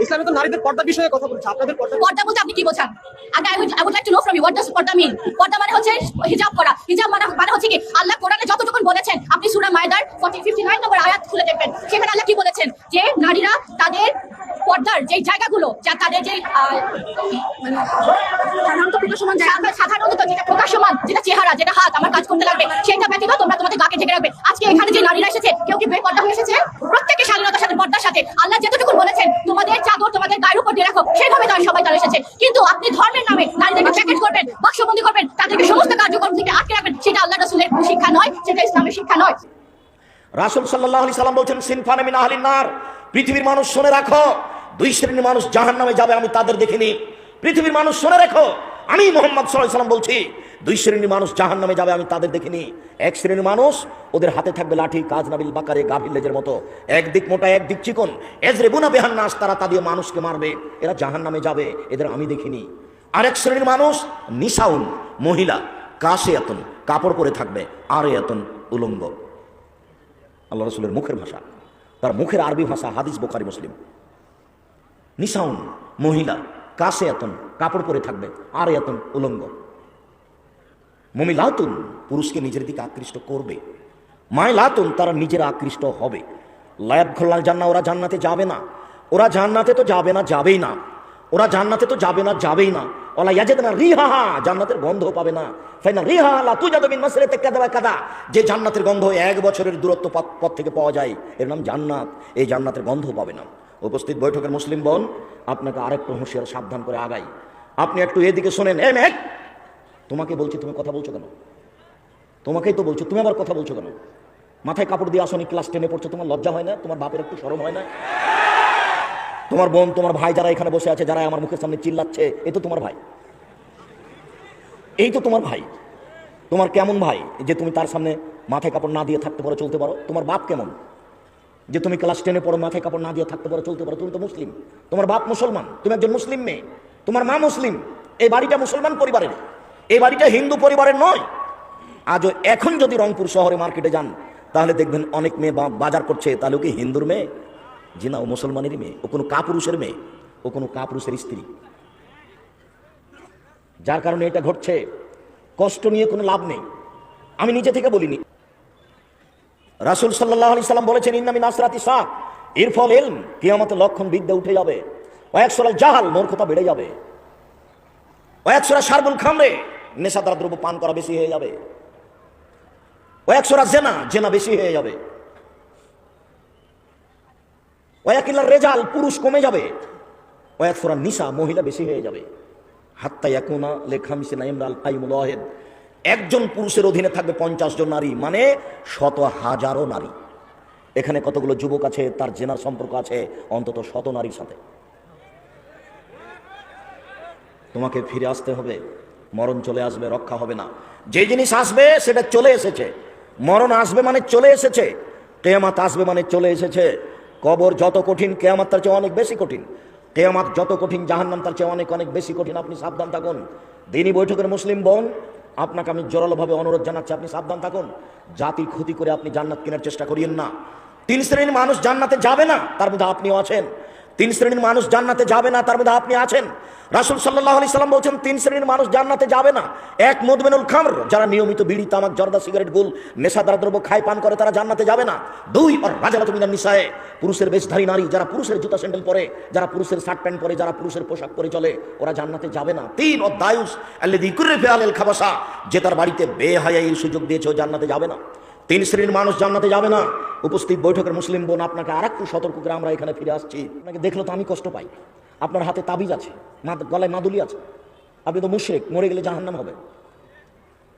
ইসলামে তো নারীদের পর্দার বিষয়ে কথা বলছে, আপনাদের পর্দা বলতে আপনি কি বোঝান? I would like to know from you what does পর্দা mean? পর্দা মানে হচ্ছে হিজাব করা। হিজাব মানে হচ্ছে কি আল্লাহ কোরআনে যতটুকু বলেছেন, আপনি সূরা মায়দার 59 নম্বর আয়াত খুলে দেখবেন, সেখানে আল্লাহ কি বলেছেন যে নারীরা তাদের পর্দার যে জায়গাগুলো, যা তাদের যে সাধারণত যেটা প্রকাশমান, যেটা চেহারা, যেটা হাত আমার কাজ করতে লাগবে, সেটা ব্যতীত তোমরা তোমাদের গাকে ঢেকে রাখবে। আজকে এখানে যে নারীরা এসেছে, কেউ কি বেপর্দা হয়ে এসেছে? প্রত্যেকে স্বাধীনতার সাথে পর্দার সাথে আল্লাহ যেটুকু বলেছেন তোমাদের চাদর তোমাদের গায়ের উপর দিয়ে রাখো, সেভাবে সবাই তারা এসেছে। কিন্তু আপনি ধর্মের নামে নারীদেরকে প্যাকেট করবেন, বাক্সবন্দি করবেন, তাদেরকে সমস্ত কার্যক্রম থেকে আটকে রাখবেন, সেটা আল্লাহ রাসূলের শিক্ষা নয়, সেটা ইসলামের শিক্ষা নয়। রাসূল সাল্লাল্লাহু আলাইহি সাল্লাম বলেছেন সিনফানে মিন আহলিন নার, পৃথিবীর মানুষ শুনে রাখো, দুই শ্রেণীর মানুষ জাহান্নামে যাবে আমি তাদের দেখিনি। পৃথিবীর মানুষ শুনে রাখো, আমি মুহাম্মদ সাল্লাল্লাহু আলাইহি সাল্লাম বলছি, দুই শ্রেণীর মানুষ জাহান্নামে যাবে আমি তাদের দেখিনি। এক শ্রেণীর মানুষ, ওদের হাতে থাকবে লাঠি, কাজ নাবিল বাকারে গাভীর লেজের মতো, একদিক মোটা একদিক চিকন, এজরিবুনা বিহান নাস, তারা তা দিয়ে মানুষকে মারবে, এরা জাহান্নামে যাবে, এদের আমি দেখিনি। আরেক শ্রেণীর মানুষ নিসাউন, মহিলা, কাশিয়াতুন, কাপড় পরে থাকবে, আরিয়াতুন, উলঙ্গ। আল্লাহ রাসূলের মুখের ভাষা, তার মুখের আরবি ভাষা হাদিস বুখারী মুসলিম। নিসাউন, মহিলা, কাশিয়াতুন, কাপড় পরে থাকবে, আরিয়াতুন, উলঙ্গ। মুমিলাতুন, পুরুষকে নিজের দিকে আকৃষ্ট করবে, মাইলাতুন, তারা নিজেরা আকৃষ্ট হবে। লায়াদখুলুল জান্নাহ, ওরা জান্নাতে যাবে না, ওরা জান্নাতে তো যাবে না, যাবেই না, ওরা জান্নাতে তো যাবে না, যাবেই না। ওয়ালা ইয়াজিদুনা রিহাহা, জান্নাতের গন্ধ পাবে না। ফাইনা রিহাহা লা তুজাদু মিন মাসরিতি কাযা ওয়া কাযা, যে জান্নাতের গন্ধ 1 বছরের দূরত্ব পথ থেকে পাওয়া যায়, এর নাম জান্নাত। এই জান্নাতের গন্ধ পাবে না। উপস্থিত বৈঠকের মুসলিম বোন, আপনাকে আরেকটু হুঁশিয়ার সাবধান করে আগাই। আপনি একটু এদিকে শোনেন। এ মেঘ, তোমাকে বলছি, তুমি কথা বলছো কেন? তোমাকেই তো বলছো, তুমি আবার কথা বলছো কেন? মাথায় কাপড় দিয়ে আসনি, ক্লাস 10-এ পড়ছো, তোমার লজ্জা হয় না? তোমার বাপের একটু শরম হয় না? তোমার বোন, তোমার ভাই যারা এখানে বসে আছে, যারা আমার মুখের সামনে চিল্লাচ্ছে, এই তো তোমার ভাই, এই তো তোমার ভাই। তোমার কেমন ভাই যে তুমি তার সামনে মাথায় কাপড় না দিয়ে থাকতে পারো, চলতে পারো? তোমার বাপ কেমন যে তুমি ক্লাস 10-এ পড়ো, মাথায় কাপড় না দিয়ে থাকতে পারো, চলতে পারো? তুমি তো মুসলিম, তোমার বাপ মুসলমান, তুমি একজন মুসলিম মেয়ে, তোমার মা মুসলিম। এই বাড়িটা মুসলমান পরিবারের, এই বাড়িটা হিন্দু পরিবারের নয়। আজও এখন যদি রংপুর শহরে মার্কেটে যান, তাহলে দেখবেন অনেক মেয়ে বাজার করছে, তাহলে ও কি হিন্দুর মেয়ে? জি না, ও মুসলমানেরই মেয়ে, ও কোনো কাপুরুষের মেয়ে, ও কোনো কাপুরুষের স্ত্রী। যার কারণে এটা ঘটছে, কষ্ট নিয়ে কোনো লাভ নেই, আমি নিজে থেকে বলিনি। রাসূল সাল্লাল্লাহু আলাইহি সাল্লাম বলেছেন, ইন্না মিন আসরাতি সা ইরফাল ইলম, কিয়ামতের লক্ষণ বিদ্যা উঠে যাবে, ওয়া ইয়াকসুরাল জাহাল, মূর্খতা বেড়ে যাবে, ওয়া ইয়াকসুরা শারবুল খামরে, নেশাদার দ্রব্য পান করা বেশি হয়ে যাবে, ওয়া ইয়াকসুরা জিনা, জিনা বেশি হয়ে যাবে, ওয়া ইয়াকিলার রিজাল, পুরুষ কমে যাবে, ওয়া ইয়াকসুরা নিসা, মহিলা বেশি হয়ে যাবে, হাত্তা ইয়াকুনা লিখামসিনা ইমরাল কাইমুল ওয়াহিদ, একজন পুরুষের অধীনে থাকবে 50 জন নারী, মানে শত হাজারো নারী। এখানে কতগুলো যুবক আছে, তার জেনার সম্পর্ক আছে অন্তত 100 নারীর সাথে। তোমাকে ফিরে আসতে হবে, মরণ চলে আসবে, রক্ষা হবে না। যে জিনিস আসবে সেটা চলে এসেছে, মরণ আসবে মানে চলে এসেছে, কিয়ামত আসবে মানে চলে এসেছে। কবর যত কঠিন, কিয়ামত তার চেয়ে অনেক বেশি কঠিন। কিয়ামত যত কঠিন, জাহান্নাম তার চেয়ে অনেক অনেক বেশি কঠিন। আপনি সাবধান থাকুন। দিনী বৈঠকের মুসলিম বোন, আপনাকে আমি জোরালোভাবে অনুরোধ জানাচ্ছি, আপনি সাবধান থাকুন। জাতির ক্ষতি করে আপনি জান্নাত কেনার চেষ্টা করিয়েন না। 3 শ্রেণীর মানুষ জান্নাতে যাবে না, তার মধ্যে আপনিও আছেন। 3 শ্রেণীর মানুষ জান্নাতে যাবে না, তার মধ্যে আপনি আছেন। রাসূল সাল্লাল্লাহু আলাইহি সাল্লাম বলছেন, 3 শ্রেণীর মানুষ জান্নাতে যাবে না। 1, মুদমিনুল খামর, যারা নিয়মিত বিড়ি, তামাক, জর্দা, সিগারেট, গুল, নেশাদার দ্রব্য খায়, পান করে, তারা জান্নাতে যাবে না। 2, আর রাজালাতু মিনান নিসায়ে, পুরুষের বেশধারী নারী, যারা পুরুষের জুতা স্যান্ডেল পরে, যারা পুরুষের শার্ট প্যান্ট পরে, যারা পুরুষের পোশাক পরে চলে, ওরা জান্নাতে যাবে না। 3, দায়ুস আল্লাযী কুররিফা আলাল খাবাসা, যে তার বাড়িতে বেহায়াইর সুযোগ দিয়েছে, ও জান্নাতে যাবে না। 3 শ্রেণীর মানুষ জান্নাতে যাবে না। উপস্থিত বৈঠকের মুসলিম বোন, আপনাকে আরেকটু সতর্ক করে আমরা এখানে ফিরে আসছি। আপনাকে দেখলে তো আমি কষ্ট পাই। আপনার হাতে তাবিজ আছে, গলায় মাদুলি আছে, আপনি তো মুশরিক, মরে গেলে জাহান্নাম হবে।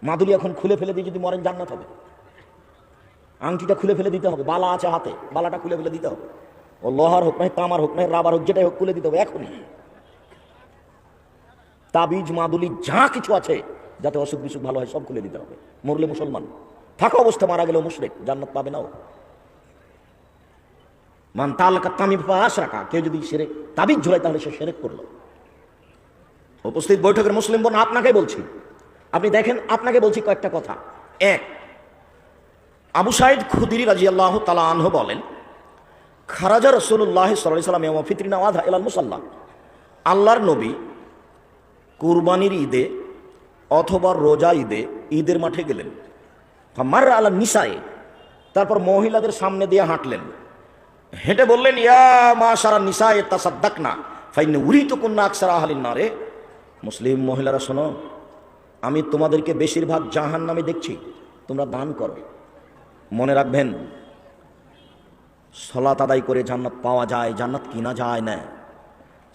মাদুলি এখন খুলে ফেলে দিয়ে যদি মরেন, জান্নাত হবে। আংটিটা খুলে ফেলে দিতে হবে, বালা আছে হাতে, বালাটা খুলে ফেলে দিতে হবে। ও লোহার হোক, নয় তামার হোক, নয় রাবার হোক, যেটাই হোক, খুলে দিতে হবে এখনই। তাবিজ, মাদুলি, যা কিছু আছে, যাতে অসুখ বিসুখ ভালো হয়, সব খুলে দিতে হবে। মরলে মুসলমান, থাকা অবস্থা মারা গেলেও মুশরিক, জান্নাত পাবে না। মান তালাকা তামিম ফাআশরাকা, কেউ যদি শিরক তাবিজ ঝুলায়, তাহলে সে শিরক করলো। উপস্থিত বৈঠকের মুসলিম বোন, আপনাকে বলছি, আপনি দেখেন, আপনাকে বলছি কয়েকটা কথা। 1, আবু সাঈদ খুদরি রাদিয়াল্লাহু তাআলা আনহু বলেন, খারাজা রাসূলুল্লাহ সাল্লাল্লাহু আলাইহি ওয়াসাল্লাম ইয়াওমা ফিতরিনা ওয়াদা ইলাল মুসাল্লা, আল্লাহর নবী কুরবানির ঈদে অথবা রোজা ঈদে ঈদের মাঠে গেলেন। মাররা আলা নিসায়ে, তারপর মহিলাদের সামনে দিয়ে হাঁটলেন, হেঁটে বললেন, ইয়া মাশারা নিসায়ে তাসাদ্দাকনা ফাইন উরিতুকুন্না আকসারা আহলিন নারে। মুসলিম মহিলারা শোনো, আমি তোমাদেরকে বেশিরভাগ জাহান্নামে দেখছি, তোমরা দান করো। মনে রাখবেন, সালাত আদায় করে জান্নাত পাওয়া যায়, জান্নাত কিনা যায় না।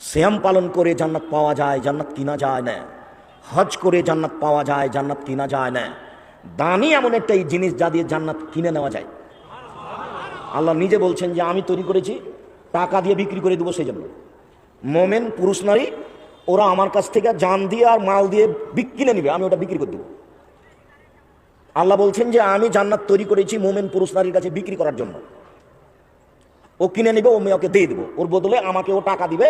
সিয়াম পালন করে জান্নাত পাওয়া যায়, জান্নাত কিনা যায় না। হজ করে জান্নাত পাওয়া যায়, জান্নাত কিনা যায় না। দানই এমন একটা জিনিস যা দিয়ে জান্নাত কিনে নেওয়া যায়। আল্লাহ নিজে বলছেন যে আমি তৈরি করেছি, টাকা দিয়ে বিক্রি করে দেবো। সেই জন্য মোমেন পুরুষ নারী ওরা আমার কাছ থেকে জান দিয়ে আর মাল দিয়ে কিনে নিবে, আমি ওটা বিক্রি করে দেবো। আল্লাহ বলছেন যে আমি জান্নাত তৈরি করেছি মোমেন পুরুষ নারীর কাছে বিক্রি করার জন্য। ও কিনে নিবে, ও মেয়েকে দিয়ে দেবো, ওর বদলে আমাকে ও টাকা দিবে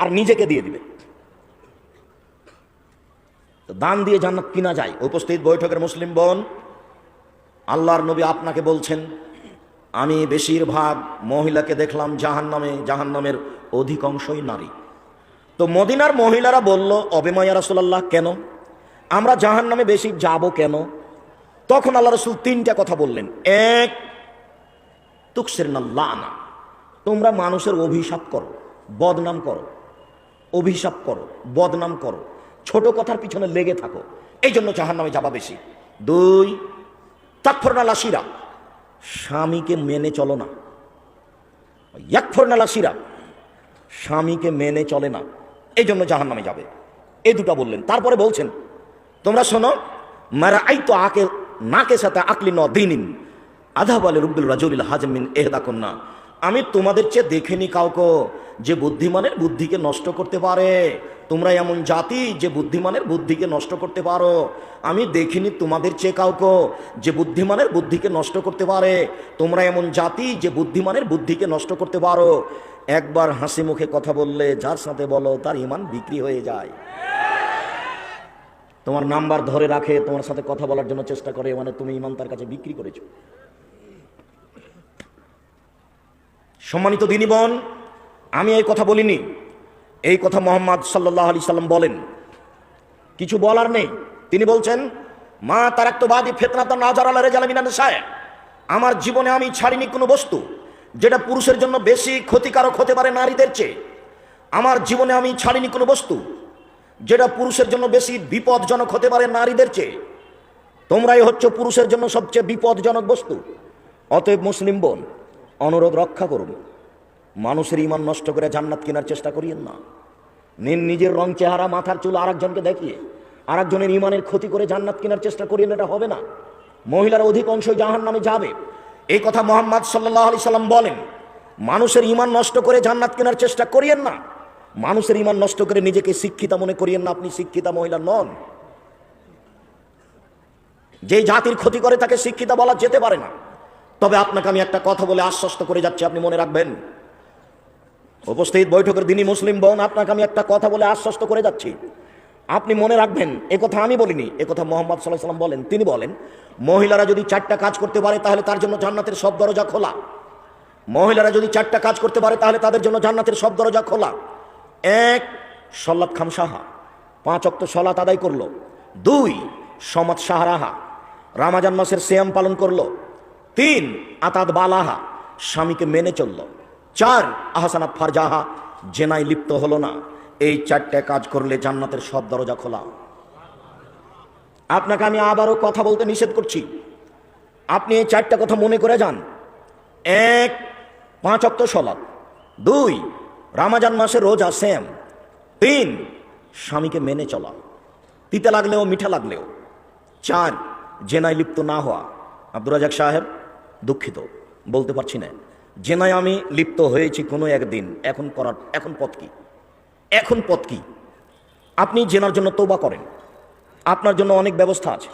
আর নিজেকে দিয়ে দিবে। দান দিয়ে জান্নাত কিনা যায়। উপস্থিত বৈঠকের মুসলিম বোন, আল্লাহর নবী আপনাকে বলছেন, আমি বেশিরভাগ মহিলাকে দেখলাম জাহান্নামে, জাহান্নামের অধিকাংশই নারী। তো মদিনার মহিলারা বলল, অবেমা ইয়া রাসূলুল্লাহ, কেন আমরা জাহান্নামে বেশি যাব কেন? তখন আল্লাহ রাসূল তিনটা কথা বললেন। এক, তুকসিরনা লানা, তোমরা মানুষের অভিশাপ করো, বদনাম করো, অভিশাপ করো, বদনাম করো, ছোট কথার পিছনে লেগে থাকো, এই জন্য জাহান্নামে যাবা বেশি। দুই, তাকফুরনা লাশিরা, স্বামীকে মেনে চলো না। ইয়াকফুরনা লাশিরা, স্বামীকে মেনে চলে না, এই জন্য জাহান্নামে যাবে। এই দুটা বললেন। তারপরে বলছেন, তোমরা শোনো, মারা আইতো আকে নাকে সাথে আকলি ন দিনিন আধা বলে রুব্বুল রাজুলিল হাজমিন এহদা কন্যা, আমি তোমাদের চেয়ে দেখিনি কাউকে যে বুদ্ধিমানের বুদ্ধিকে নষ্ট করতে পারে। তোমরা এমন জাতি যে বুদ্ধিমানের বুদ্ধিকে নষ্ট করতে পারো। আমি দেখিনি তোমাদের চেয়ে কাউকে যে বুদ্ধিমানের বুদ্ধিকে নষ্ট করতে পারে। তোমরা এমন জাতি যে বুদ্ধিমানের বুদ্ধিকে নষ্ট করতে পারো। একবার হাসি মুখে কথা বললে যার সাথে বলো তার ঈমান বিক্রি হয়ে যায়। তোমার নাম্বার ধরে রাখে, তোমার সাথে কথা বলার জন্য চেষ্টা করে, মানে তুমি ঈমান তার কাছে বিক্রি করেছো। সম্মানিত দিনী বোন, আমি এই কথা বলিনি, এই কথা মুহাম্মদ সাল্লাল্লাহু আলাইহি সাল্লাম বলেন। কিছু বলার নেই। তিনি বলছেন, মা তারাক্তু বাদি ফিতনাতান নাযার আলা রিজালি মিনান নিসায়ে, আমার জীবনে আমি ছাড়িনি কোনো বস্তু যেটা পুরুষের জন্য বেশি ক্ষতিকারক হতে পারে নারীদের চেয়ে। আমার জীবনে আমি ছাড়িনি কোনো বস্তু যেটা পুরুষের জন্য বেশি বিপদজনক হতে পারে নারীদের চেয়ে। তোমরাই হচ্ছে পুরুষের জন্য সবচেয়ে বিপদজনক বস্তু। অতএব মুসলিম বোন, অনুরোধ রক্ষা করুন, মানুষের ঈমান নষ্ট করে জান্নাত কেনার চেষ্টা করিয়েন না। নিজের রং চেহারা মাথার চুল আরেকজনকে দেখিয়ে আরেকজনের ঈমানের ক্ষতি করে জান্নাত কেনার চেষ্টা করিয়েন, এটা হবে না। মহিলার অধিকাংশই জাহান্নামে যাবে, এই কথা মুহাম্মদ সাল্লাল্লাহু আলাইহি সাল্লাম বলেন। মানুষের ঈমান নষ্ট করে জান্নাত কেনার চেষ্টা করিয়েন না। মানুষের ঈমান নষ্ট করে নিজেকে শিক্ষিতা মনে করিয়েন না, আপনি শিক্ষিতা মহিলা নন। যে জাতির ক্ষতি করে তাকে শিক্ষিতা বলা যেতে পারে না। তবে আপনাকে আমি একটা কথা বলে আশ্বস্ত করে যাচ্ছি, আপনি মনে রাখবেন। উপস্থিত বৈঠকের দিনই মুসলিম বোন, আপনাকে আমি একটা কথা বলে আশ্বস্ত করে যাচ্ছি, আপনি মনে রাখবেন। এ কথা আমি বলিনি, এ কথা মুহাম্মদ সাল্লাল্লাহু আলাইহি সাল্লাম বলেন। তিনি বলেন, মহিলারা যদি 4টা কাজ করতে পারে তাহলে তার জন্য জান্নাতের সব দরজা খোলা। মহিলারা যদি 4টা কাজ করতে পারে তাহলে তাদের জন্য জান্নাতের সব দরজা খোলা। 1, সলাত খামসাহা, 5 ওয়াক্ত সালাত আদায় করলো। 2, সমাত সাহারাহা, রমজান মাসের সিয়াম পালন করলো। 3, আতাত বালাহা, স্বামীকে মেনে চলল। 4, আহসানাত ফারজাহা, জেনায় লিপ্ত হলো না। এই 4টা কাজ করলে জান্নাতের সব দরজা খোলা। আপনাকে আমি আবারও কথা বলতে নিষেধ করছি, আপনি এই 4টা কথা মনে করে যান। 1, 5 ওয়াক্ত সালাত। 2, রমজান মাসের রোজা সিয়াম। 3, স্বামীকে মেনে চলা, তিতে লাগলেও মিঠা লাগলেও। 4, জেনায় লিপ্ত না হওয়া। আব্দুর রাজাক সাহেব, দুঃখিত বলতে পারছি না, জেনায় আমি লিপ্ত হয়েছি কোনো একদিন, এখন পথ কি? এখন পথ কি? আপনি জেনার জন্য তওবা করেন, আপনার জন্য অনেক ব্যবস্থা আছে।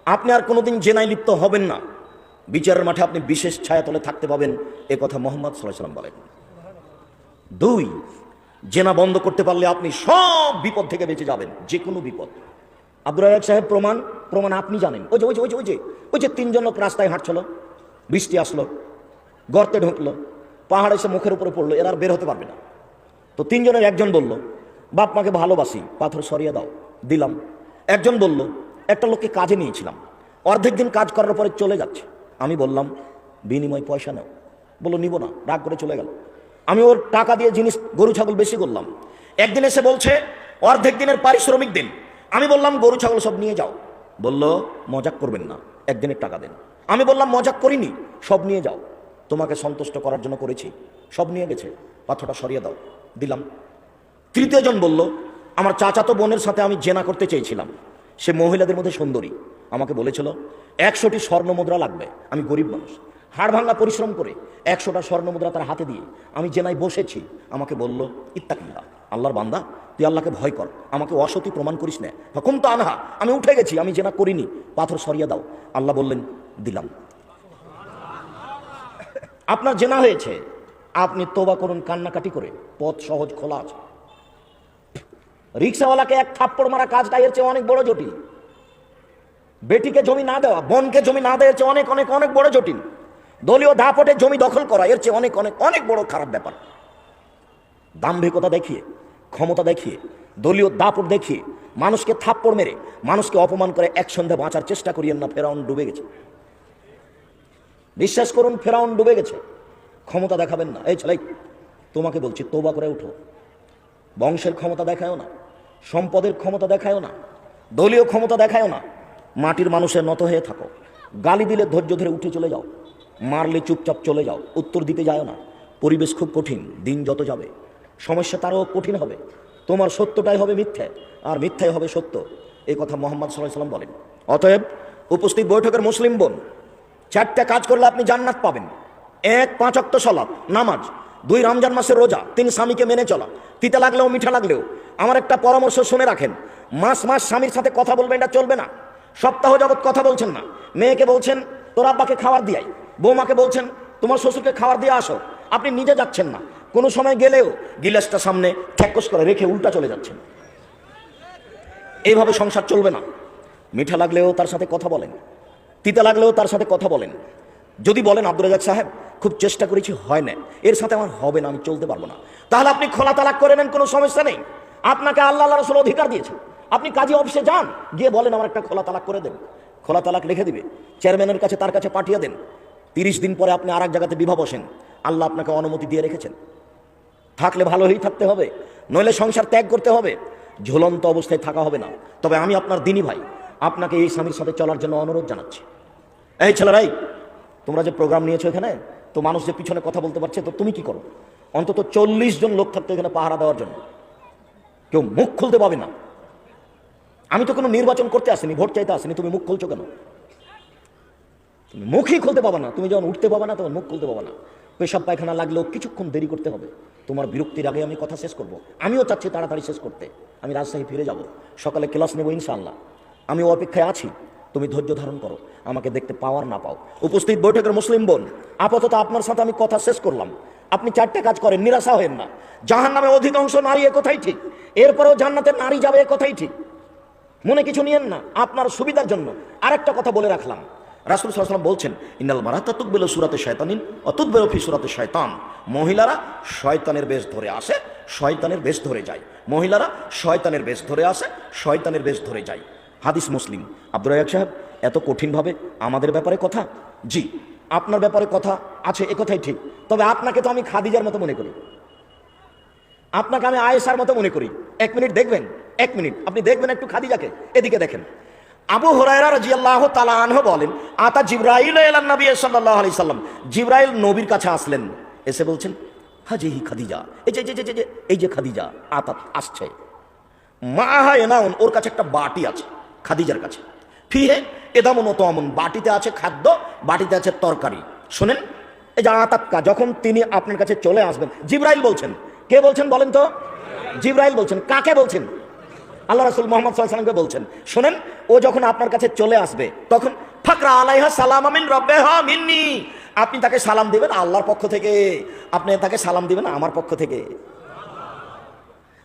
আপনি আর কোনোদিন জেনায় লিপ্ত হবেন না, বিচারের মাঠে আপনি বিশেষ ছায়াতলে থাকতে পাবেন, এ কথা মুহাম্মদ সাল্লাল্লাহু আলাইহি সাল্লাম বলেন। 2, জেনা বন্ধ করতে পারলে আপনি সব বিপদ থেকে বেঁচে যাবেন, যে কোনো বিপদ। আব্দুর রাজাক সাহেব, প্রমাণ আপনি জানেন। ওই যে 3 জন লোক রাস্তায় হাঁটছিল, বৃষ্টি আসলো, গর্তে ঢুকলো, পাহাড় এসে মুখের উপরে পড়লো, এরা আর বের হতে পারবে না। তো তিনজনের একজন বলল, বাপ মাকে ভালোবাসি, পাথর সরিয়ে দাও, দিলাম। একজন বলল, একটা লোককে কাজে নিয়েছিলাম, অর্ধেক দিন কাজ করার পরে চলে যাচ্ছে, আমি বললাম বিনিময় পয়সা নাও, বললো নিব না, রাগ করে চলে গেল। আমি ওর টাকা দিয়ে জিনিস গরু ছাগল বেশি করলাম। একদিন এসে বলছে অর্ধেক দিনের পারিশ্রমিক দিন, আমি বললাম গরু ছাগল সব নিয়ে যাও, বলল মজাক করবেন না, একদিনের টাকা দেন। আমি বললাম মজাক করিনি, সব নিয়ে যাও, তোমাকে সন্তুষ্ট করার জন্য করেছি, সব নিয়ে গেছে, পাথরটা সরিয়ে দাও, দিলাম। তৃতীয় জন বলল, আমার চাচাতো বোনের সাথে আমি জেনা করতে চেয়েছিলাম, সে মহিলাদের মধ্যে সুন্দরী, আমাকে বলেছিল 100টি স্বর্ণ মুদ্রা লাগবে, আমি গরিব মানুষ, হাড় ভাঙা পরিশ্রম করে 100টা স্বর্ণ মুদ্রা তার হাতে দিয়ে আমি জেনায় বসেছি। আমাকে বলল ইত্তাকিল্লাহ, আল্লাহর বান্দা তুই আল্লাহকে ভয় কর, আমাকে অসতী প্রমাণ করিস না। হুকুম তো আনহা, আমি উঠে গেছি, আমি জেনা করিনি, পাথর সরিয়ে দাও। আল্লাহ বললেন দিলাম। আপনার জেনা হয়েছে, আপনি তোবা করুন কান্নাকাটি করে, পথ সহজ খোলা আছে। রিক্সাওয়ালাকে এক থাপ্পড় মারা কাজটা এর চেয়ে অনেক বড় জটিল। বেটিকে জমি না দেওয়া, বোনকে জমি না দেওয়ার চেয়ে অনেক অনেক অনেক বড় জটিল। দলীয় দাপটে জমি দখল করা এর চেয়ে অনেক অনেক অনেক বড় খারাপ ব্যাপার। দাম্ভিকতা দেখিয়ে, ক্ষমতা দেখিয়ে, দলীয় দাপট দেখিয়ে মানুষকে থাপ্পড় মেরে মানুষকে অপমান করে এক সন্ধ্যা বাঁচার চেষ্টা করিয়েন না, ফেরাউন ডুবে গেছে। বিশ্বাস করুন ফেরাউন ডুবে গেছে। ক্ষমতা দেখাবেন না। এই ছেলে তোমাকে বলছি তওবা করে উঠো। বংশের ক্ষমতা দেখায়ও না, সম্পদের ক্ষমতা দেখায়ও না, দলীয় ক্ষমতা দেখায়ও না। মাটির মানুষের নত হয়ে থাকো। গালি দিলে ধৈর্য ধরে উঠে চলে যাও, মারলে চুপচাপ চলে যাও, উত্তর দিতে যাও না। পরিবেশ খুব কঠিন, দিন যত যাবে সমস্যা তারও কঠিন হবে। তোমার সত্যটাই হবে মিথ্যে, আর মিথ্যাই হবে সত্য। এই কথা মুহাম্মদ সাল্লাল্লাহু আলাইহি ওয়াসাল্লাম বলেন। অতএব উপস্থিত বৈঠকের মুসলিম বোন, 4টা কাজ করলে আপনি জান্নাত পাবেন। 1 5 ওয়াক্ত সালাত নামাজ, 2 রমজান মাসের রোজা, 3 স্বামীকে মেনে চলা, তিতা লাগলেও মিঠা লাগলেও। আমার একটা পরামর্শ শুনে রাখেন, মাস মাস স্বামীর সাথে কথা বলবেন, এটা চলবে না। সপ্তাহ যাবৎ কথা বলছেন না, মেয়েকে বলছেন তোর আব্বাকে খাবার দিয়াই, বৌমাকে বলছেন তোমার শ্বশুরকে খাবার দিয়ে আসো, আপনি নিজে যাচ্ছেন না। কোনো সময় গেলেও গিলাসটা সামনে ঠ্যাকস করে রেখে উল্টা চলে যাচ্ছেন। এইভাবে সংসার চলবে না। মিঠা লাগলেও তার সাথে কথা বলেন, তিতা লাগলেও তার সাথে কথা বলেন। যদি বলেন আব্দুর রাজ্জাক সাহেব খুব চেষ্টা করেছি, হয় না, এর সাথে আমার হবে না, আমি চলতে পারবো না, তাহলে আপনি খোলা তালাক করে নেন, কোনো সমস্যা নেই। আপনাকে আল্লাহ রাসূল অধিকার দিয়েছে, আপনি কাজী অফিসে যান, গিয়ে বলেন আমার একটা খোলা তালাক করে দেন। খোলা তালাক লিখে দিবে, চেয়ারম্যানের কাছে তার কাছে পাঠিয়ে দেন। 30 দিন পরে আপনি আর এক জায়গাতে বিবাহ বসেন, আল্লাহ আপনাকে অনুমতি দিয়ে রেখেছেন। থাকলে ভালোই থাকতে হবে, নইলে সংসার ত্যাগ করতে হবে, ঝুলন্ত অবস্থায় থাকা হবে না। তবে আমি আপনার দিনী ভাই, আপনাকে এই স্বামীর সাথে চলার জন্য অনুরোধ জানাচ্ছি। এই ছেলেরাই, তোমরা যে প্রোগ্রাম নিয়েছো এখানে, তো মানুষ যে পিছনে কথা বলতে পারছে, তো তুমি কি করো? অন্তত 40 জন লোক থাকতো এখানে পাহারা দেওয়ার জন্য, কেউ মুখ খুলতে পাবে না। আমি তো কোনো নির্বাচন করতে আসিনি, ভোট চাইতে আসিনি, তুমি মুখ খুলছো কেন? তুমি মুখই খুলতে পাবা না, তুমি যখন উঠতে পাবা না তখন মুখ খুলতে পাবা না। পেশাব পায়খানা লাগলেও কিছুক্ষণ দেরি করতে হবে। তোমার বিরক্তির আগে আমি কথা শেষ করব। আমিও চাচ্ছি তাড়াতাড়ি শেষ করতে, আমি রাজশাহী ফিরে যাব, সকালে ক্লাস নেব ইনশাআল্লাহ। আমি অপেক্ষায় আছি, তুমি ধৈর্য ধারণ করো, আমাকে দেখতে পাওয়ার না পাও। উপস্থিত বৈঠকের মুসলিম বোন, আপাতত আপনার সাথে আমি কথা শেষ করলাম। আপনি 4টে কাজ করেন, নিরাশা হবেন না। জাহান্নামে অধিকাংশ নারী, এ কথাই ঠিক। এরপরেও জান্নাতে নারী যাবে, এ কথাই ঠিক। মনে কিছু নিয়েন না, আপনার সুবিধার জন্য আরেকটা কথা বলে রাখলাম। রাসূল সাল্লাল্লাহু আলাইহি ওয়াসাল্লাম বলছেন, ইন্নাল মারাতা তুকবিলু সূরাতে শায়তানিন ওয়া তুদবিরু ফি সূরাতে শায়তান। মহিলারা শয়তানের বেশ ধরে আসে, শয়তানের বেশ ধরে যায়। মহিলারা শয়তানের বেশ ধরে আসে, শয়তানের বেশ ধরে যায়। হাদিস মুসলিম। আব্দুর রাজ্জাক সাহেব, এত কঠিনভাবে আমাদের ব্যাপারে কথা? জি, আপনার ব্যাপারে কথা আছে, এ কথাই ঠিক। তবে আপনাকে তো আমি খাদিজার মতো মনে করি, আপনাকে আমি আয়েশার মতো মনে করি। 1 মিনিট দেখবেন, 1 মিনিট আপনি দেখবেন একটু খাদিজাকে, এদিকে দেখেন। আবু হুরায়রা রাদিয়াল্লাহু তাআলা আনহু বলেন, আতা জিবরাইল ইলা নবী সাল্লাল্লাহু আলাইহি সাল্লাম, জিবরাইল নবীর কাছে আসলেন, এসে বলছেন হাজিহি খাদিজা, এই যে খাদিজা আতা আসছে। মাহা এনাউন, ওর কাছে একটা বাটি আছে, খাদিজার কাছে। ফিহে এদামুন ওয়া তামুন, বাটিতে আছে খাদ্য, বাটিতে আছে তরকারি। শুনেন, এই যে আতাক্কা, যখন তিনি আপনার কাছে চলে আসবেন, জিবরাইল বলছেন। কে বলছেন বলেন তো? জিবরাইল বলছেন। কাকে বলছেন? আল্লাহ রাসূল মুহাম্মদ সাল্লাল্লাহু আলাইহি ওয়াসাল্লামকে বলছেন। শুনেন, ও যখন আপনার কাছে চলে আসবে, তখন ফাকরা আলাইহা সালাম মিন রাব্বিহা মিন্নি, আপনি তাকে সালাম দিবেন আল্লাহর পক্ষ থেকে, আপনি তাকে সালাম দিবেন আমার পক্ষ থেকে,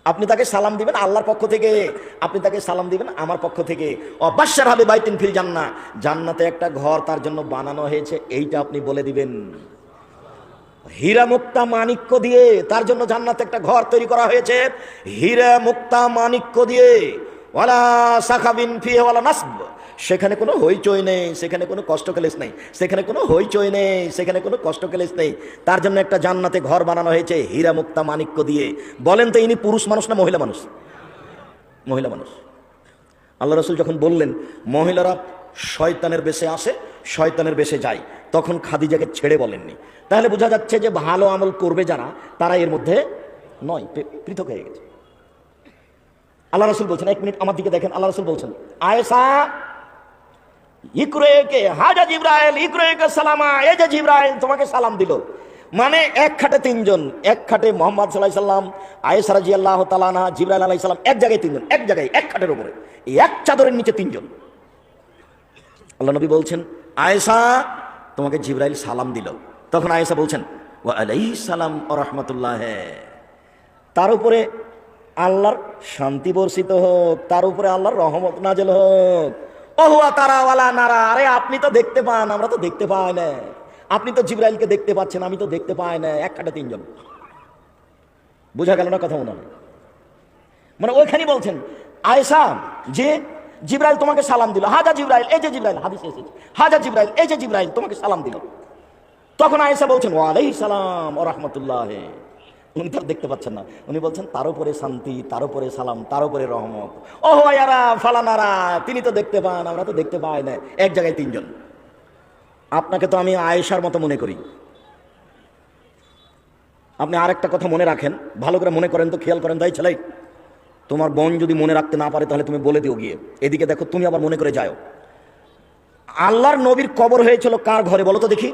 আপনি তাকে সালাম দিবেন আল্লাহর পক্ষ থেকে, আপনি তাকে সালাম দিবেন আমার পক্ষ থেকে। অবাশশার হবে বাইতিন ফিল জান্নাহ, জান্নাতে একটা ঘর তার জন্য বানানো হয়েছে, এইটা আপনি বলে দিবেন। হীরা মুক্তা মাণিক্য দিয়ে তার জন্য জান্নাতে একটা ঘর তৈরি করা হয়েছে হীরা মুক্তা মাণিক্য দিয়ে, ওয়ালা সাখাবিন ফিহি ওয়ালা নাসব, সেখানে কোনো হইচই নেই, সেখানে কোনো কষ্ট ক্লেশ নেই, সেখানে কোনো হইচই নেই, সেখানে কোনো কষ্ট ক্লেশ নেই। তার জন্য একটা জান্নাতে ঘর বানানো হয়েছে হীরা মুক্তা মাণিক্য দিয়ে। বলেন তো ইনি পুরুষ মানুষ না মহিলা মানুষ? মহিলা মানুষ। আল্লাহ রাসূল যখন বললেন মহিলারা শয়তানের বেশে আসে, শয়তানের বেশে যায়, তখন খাদিজাকে ছেড়ে বলেননি। তাহলে বোঝা যাচ্ছে যে ভালো আমল করবে যারা, তারা এর মধ্যে নয়, পৃথক হয়ে গেছে। আল্লাহ রাসূল বলছেন, এক মিনিট আমার দিকে দেখেন, আল্লাহ রাসূল বলছেন আয়েশা ইকরাকে হাজা জিবরাইল ইকরাকে সালামা, এই যে জিবরাইল তোমাকে সালাম দিল। মানে এক খাটে তিনজন, এক খাটে মুহাম্মদ সাল্লাল্লাহু আলাইহি সাল্লাম, আয়েশা রাদিয়াল্লাহু তাআলা আনহা, জিবরাইল আলাইহিস সালাম, এক জায়গায় তিনজন, এক জায়গায় এক খাটের উপরে, এই এক চাদরের নিচে তিনজন। আল্লাহ নবী বলছেন আয়েশা তোমাকে জিবরাইল সালাম দিল। তখন আয়েশা বলছেন ওয়া আলাইহিস সালাম ওয়া রাহমাতুল্লাহ, তার উপরে আল্লাহর শান্তি বর্ষিত হোক, তার উপরে আল্লাহর রহমত নাজেল হোক। ওহুয়া তারা ওয়ালা নারা, আরে আপনি তো দেখতে পান, আমরা তো দেখতে পাই না। আপনি তো জিবরাইলকে দেখতে পাচ্ছেন, আমি তো দেখতে পাই না। এক খাটে তিনজন, বোঝা গেল না কথা? মনে হয় মানে ওইখানেই বলছেন আয়েশা যে জিবরাইল তোমাকে সালাম দিল, হাজা জিবরাইল, এই যে জিবরাইল, হাদিসে এসেছে হাজা জিবরাইল, এই যে জিবরাইল তোমাকে সালাম দিল। তখন আয়েশা বলছেন ওয়া আলাইহিস সালাম ওয়া রাহমাতুল্লাহ, উনি তার দেখতে পাচ্ছেন না, উনি বলছেন তার উপরে শান্তি, তার উপরে সালাম, তার উপরে রহমত। ওহ ইয়ারা ফালানারা, তিনি তো দেখতে পান, আমরা তো দেখতে পাই না। এক জায়গায় তিনজন। আপনাকে তো আমি আয়েশার মতো মনে করি। আপনি আরেকটা কথা মনে রাখেন, ভালো করে মনে করেন তো, খেয়াল করেন। তাই ছেলে, তোমার বোন যদি মনে রাখতে না পারে তাহলে তুমি বলে দিও গিয়ে, এদিকে দেখো, তুমি আবার মনে করে যাও। আল্লাহর নবীর কবর হয়েছিল কার ঘরে বলো তো দেখি?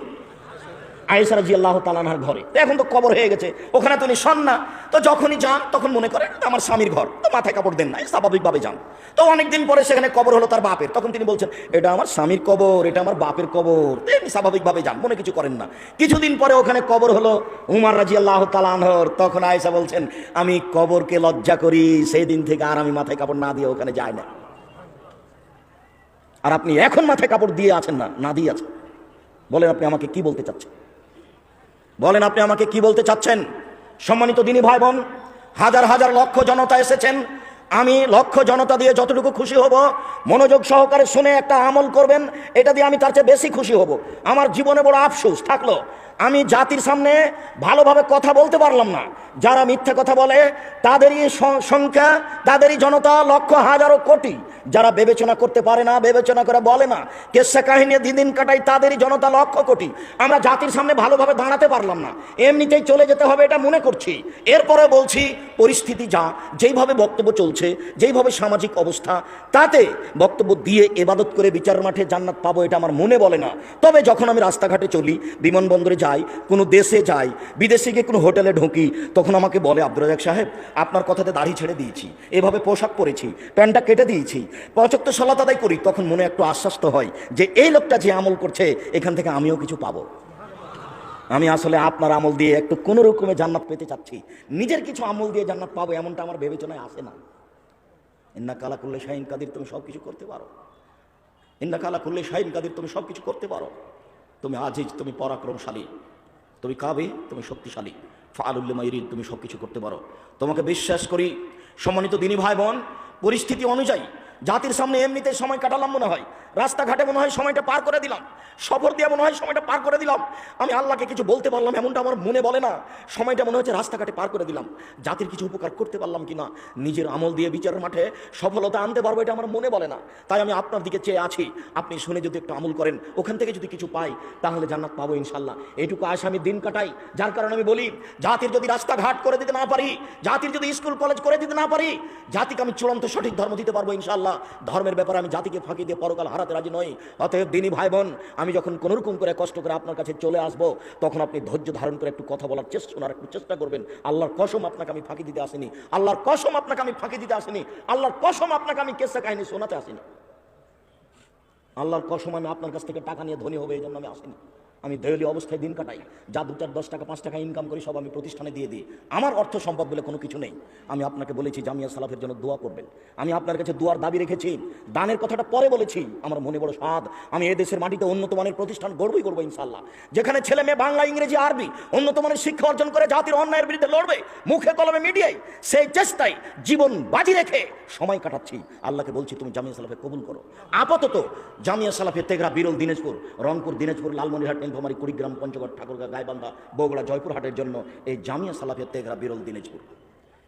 আয়েশা রাদিয়াল্লাহু তাআলা আনহার ঘরে। তো এখন তো কবর হয়ে গেছে, ওখানে তো উনি শোন না। তো যখনই যান তখন মনে করেন আমার স্বামীর ঘর, তো মাথায় কাপড় দেন না, স্বাভাবিকভাবে যান। তো অনেকদিন পরে সেখানে কবর হলো তার বাপের, তখন তিনি বলছেন এটা আমার স্বামীর কবর, এটা আমার বাপের কবর। তিনি স্বাভাবিকভাবে যান, মনে কিছু করেন না। কিছুদিন পরে ওখানে কবর হলো উমর রাদিয়াল্লাহু তাআলা আনহুর। তখন আয়েশা বলছেন আমি কবরকে লজ্জা করি, সেই দিন থেকে আর আমি মাথায় কাপড় না দিয়ে ওখানে যাই না। আর আপনি এখন মাথায় কাপড় দিয়ে আছেন না, না দিয়ে আছেন। বলেন আপনি আমাকে কি বলতে চাচ্ছেন? বলেন আপনি আমাকে কি বলতে চাচ্ছেন? সম্মানিত দিনী ভাই বোন, হাজার হাজার লক্ষ জনতা এসেছেন। আমি লক্ষ জনতা দিয়ে যতটুকু খুশি হব, মনোযোগ সহকারে শুনে একটা আমল করবেন, এটা দিয়ে আমি তার চেয়ে বেশি খুশি হব। আমার জীবনে বড় আফসোস থাকলো, আমি জাতির সামনে ভালোভাবে কথা বলতে পারলাম না। যারা মিথ্যা কথা বলে তাদেরই সংখ্যা, তাদেরই জনতা লক্ষ হাজারো কোটি। যারা বিবেচনা করতে পারে না, বিবেচনা করে বলে না, কেসা কাহিনী দিন কাটাই, তাদেরই জনতা লক্ষ কোটি। আমরা জাতির সামনে ভালোভাবে দাঁড়াতে পারলাম না, এমনিতেই চলে যেতে হবে এটা মনে করছি। এরপরে বলছি পরিস্থিতি যা, যেইভাবে বক্তব্য চলছে, যেইভাবে সামাজিক অবস্থা, তাতে বক্তব্য দিয়ে ইবাদত করে বিচার মাঠে জান্নাত পাবো এটা আমার মনে বলে না। তবে যখন আমি রাস্তাঘাটে চলি, বিমানবন্দরে যাই, কোনো দেশে যাই, বিদেশে গিয়ে কোনো হোটেলে ঢুকি, তখন আমাকে বলে আব্দুর রাজ্জাক সাহেব আপনার কথাতে দাড়ি ছেড়ে দিয়েছি, এভাবে পোশাক পরেছি, প্যান্টটা কেটে দিয়েছি, ৫ ওয়াক্ত সালাত আদায় করি। তখন মনে একটু আশ্বস্ত হয় যে এই লোকটা যে আমল করছে এখান থেকে আমিও কিছু পাবো। আমি আসলে আপনার আমল দিয়ে একটু কোনো রকমে জান্নাত পেতে চাচ্ছি, নিজের কিছু আমল দিয়ে জান্নাত পাবো এমনটা আমার বিবেচনায় আসে না। ইন্নাকা আলা কুল্লি শাইইন কাদির, তুমি সব কিছু করতে পারো। ইন্নাকা আলা কুল্লি শাইইন কাদির, তুমি সব কিছু করতে পারো। তুমি আজিজ, তুমি পরাক্রমশালী, তুমি কাবি, তুমি শক্তিশালী, ফাআলুল লিমা ইউরিদ, তুমি সব কিছু করতে পারো। তোমাকে বিশ্বাস করি। সম্মানিত দিনী ভাই বোন, পরিস্থিতি অনুযায়ী জাতির সামনে এমনিতে সময় কাটালাম, মনে হয় রাস্তাঘাটে মনে হয় সময়টা পার করে দিলাম, সফর দিয়ে মনে হয় সময়টা পার করে দিলাম। আমি আল্লাহকে কিছু বলতে পারলাম এমনটা আমার মনে বলে না। সময়টা মনে হচ্ছে রাস্তাঘাটে পার করে দিলাম। জাতির কিছু উপকার করতে পারলাম কিনা, নিজের আমল দিয়ে বিচারের মাঠে সফলতা আনতে পারবো এটা আমার মনে বলে না। তাই আমি আপনার দিকে চেয়ে আছি, আপনি শুনে যদি একটু আমল করেন, ওখান থেকে যদি কিছু পাই তাহলে জান্নাত পাবো ইনশাল্লাহ। এইটুকু আশা আমি দিন কাটাই। যার কারণে আমি বলি, জাতির যদি রাস্তাঘাট করে দিতে না পারি, জাতির যদি স্কুল কলেজ করে দিতে না পারি, জাতিকে আমি চূড়ান্ত সঠিক ধর্ম দিতে পারবো ইনশাল্লাহ। ধর্মের ব্যাপারে আমি জাতিকে ফাঁকি দিয়ে পরকাল হারাতে রাজি নই। অতএব দিনী ভাই বোন, আমি যখন কোনোরকম করে কষ্ট করে আপনার কাছে চলে আসবো, তখন আপনি ধৈর্য ধারণ করে একটু কথা বলার শোনার একটু চেষ্টা করবেন। আল্লাহর কসম আপনাকে আমি ফাঁকি দিতে আসিনি, আল্লাহর কসম আপনাকে আমি ফাঁকি দিতে আসিনি, আল্লাহর কসম আপনাকে আমি কেসা কাহিনী শোনাতে আসিনি, আল্লাহর কসম আমি আপনার কাছ থেকে টাকা নিয়ে ধনী হবে এই জন্য আমি আসিনি। আমি দেউলি অবস্থায় দিন কাটাই, যা 2 4 10 টাকা 5 টাকা ইনকাম করি সব আমি প্রতিষ্ঠানে দিয়ে দিই। আমার অর্থ সম্পদ বলে কোনো কিছু নেই। আমি আপনাকে বলেছি জামিয়া সালাফের জন্য দোয়া করবেন। আমি আপনার কাছে দোয়ার দাবি রেখেছি, দানের কথাটা পরে বলেছি। আমার মনে বড় স্বাদ, আমি এই দেশের মাটিতে উন্নত মানের প্রতিষ্ঠান গড়বই করবো ইনশাল্লাহ, যেখানে ছেলে মেয়ে বাংলা ইংরেজি আরবি উন্নত মানের শিক্ষা অর্জন করে জাতির অন্যায়ের বিরুদ্ধে লড়বে, মুখে কলমে মিডিয়ায়। সেই চেষ্টায় জীবন বাজি রেখে সময় কাটাচ্ছি। আল্লাহকে বলছি তুমি জামিয়া সালাফে কবুল করো। আপাতত জামিয়া সালাফে তেঘরা, বিরল, দিনাজপুর, রংপুর, দিনাজপুর, লালমনিরহাট, নীলফামারী, কুড়িগ্রাম, পঞ্চগড়, ঠাকুরগাঁ, গাইবান্ধা, বগুড়া, জয়পুরহাটের জন্য এই জামিয়া সালাফিয়া তেঘরা, বিরল, দিনাজপুর।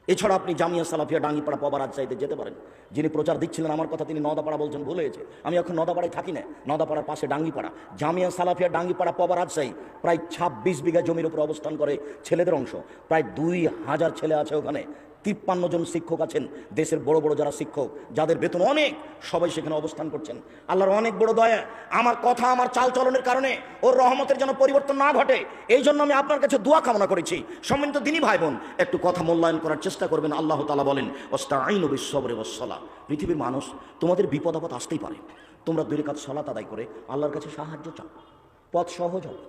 এছাড়া আপনি জামিয়া সালাফিয়া ডাঙ্গিপাড়া, পাবা, রাজশাহীতে যেতে পারেন। যিনি প্রচার দিচ্ছিলেন আমার কথা, তিনি নদাপাড়া বলছেন, ভুলে গেছে। আমি এখন নদাপাড়ায় থাকি না, নদাপাড়ার পাশে ডাঙ্গিপাড়া। জামিয়া সালাফিয়া ডাঙ্গিপাড়া, পাবা, রাজশাহী প্রায় 26 বিঘা জমির উপর অবস্থান করে। ছেলেদের অংশ প্রায় 2000 ছেলে আছে ওখানে। 53 জন শিক্ষক আছেন, দেশের বড় বড় যারা শিক্ষক, যাদের বেতন অনেক, সবাই সেখানে অবস্থান করছেন। আল্লাহর অনেক বড় দয়া, আমার কথা, আমার চাল চলনের কারণে ওর রহমতের যেন পরিবর্তন না ঘটে, এই জন্য আমি আপনার কাছে দোয়া কামনা করেছি। সম্মানিত দিনী ভাই বোন, একটু কথা মূল্যায়ন করার চেষ্টা করবেন। আল্লাহ তাআলা বলেন, ওয়াস্তাঈনু বিস-সাবরি ওয়াস-সালাহ। পৃথিবীর মানুষ, তোমাদের বিপদ আপদ আসতেই পারে, তোমরা 2 রাকাত সালাত আদায় করে আল্লাহর কাছে সাহায্য চাও, পথ সহজ হবে।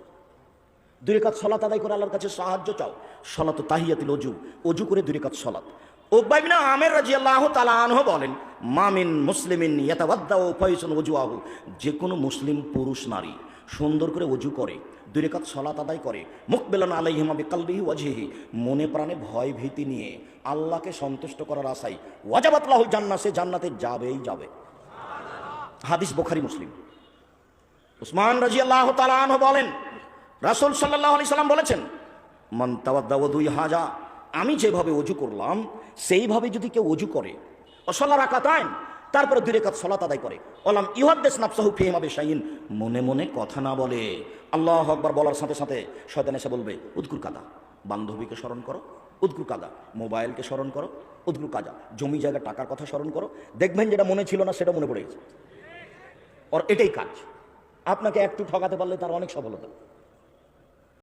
2 রাকাত সালাত আদায় করে আল্লাহর কাছে সাহায্য চাও। সালাতু তাহিয়াতুল ওযু, ওযু করে 2 রাকাত সালাত। উকবা ইবনে আমির রাদিয়াল্লাহু তাআলা আনহু বলেন, মামিন মুসলিমিন ইয়াতাওয়াদ্দাউ ফায়সুন ওযুহু, যে কোনো মুসলিম পুরুষ নারী সুন্দর করে ওযু করে, 2 রাকাত সালাত আদায় করে, মুকবিলান আলাইহিমা বিকলবিহি ওয়াজহিহি, মনে প্রাণে ভয় ভীতি নিয়ে আল্লাহকে সন্তুষ্ট করার আশায়, ওয়াজাবাত লাহুল জান্নাহ, সে জান্নাতে যাবেই যাবে। হাদিস বুখারী, মুসলিম। উসমান রাদিয়াল্লাহু তাআলা আনহু বলেন, রাসূল সাল্লাল্লাহু আলাইহি সাল্লাম বলেছেন, মান তাওয়াদ্দা ওযুই হাজা, আমি যেভাবে ওযু করলাম সেইভাবে যদি কেউ ওযু করে, ওয়াসাল্লা রাকাতাইন, তারপরে 2 রাকাত সালাত আদায় করে, ওয়ালাম ইউহাদ্দিস নাফসাহু ফিহিমা বিশাইইন, মনে মনে কথা না বলে, আল্লাহু আকবার বলার সাথে সাথে শয়তান এসে বলবে, উযকুর কাদা, বান্ধবীকে স্মরণ করো, উযকুর কাদা, মোবাইলকে স্মরণ করো, উযকুর কাদা, জমি জায়গা টাকার কথা স্মরণ করো, দেখবেন যেটা মনে ছিল না সেটা মনে পড়ে গেছে। ওর এটাই কাজ। আপনাকে একটু ঠকাতে পারলে তার অনেক সফলতা।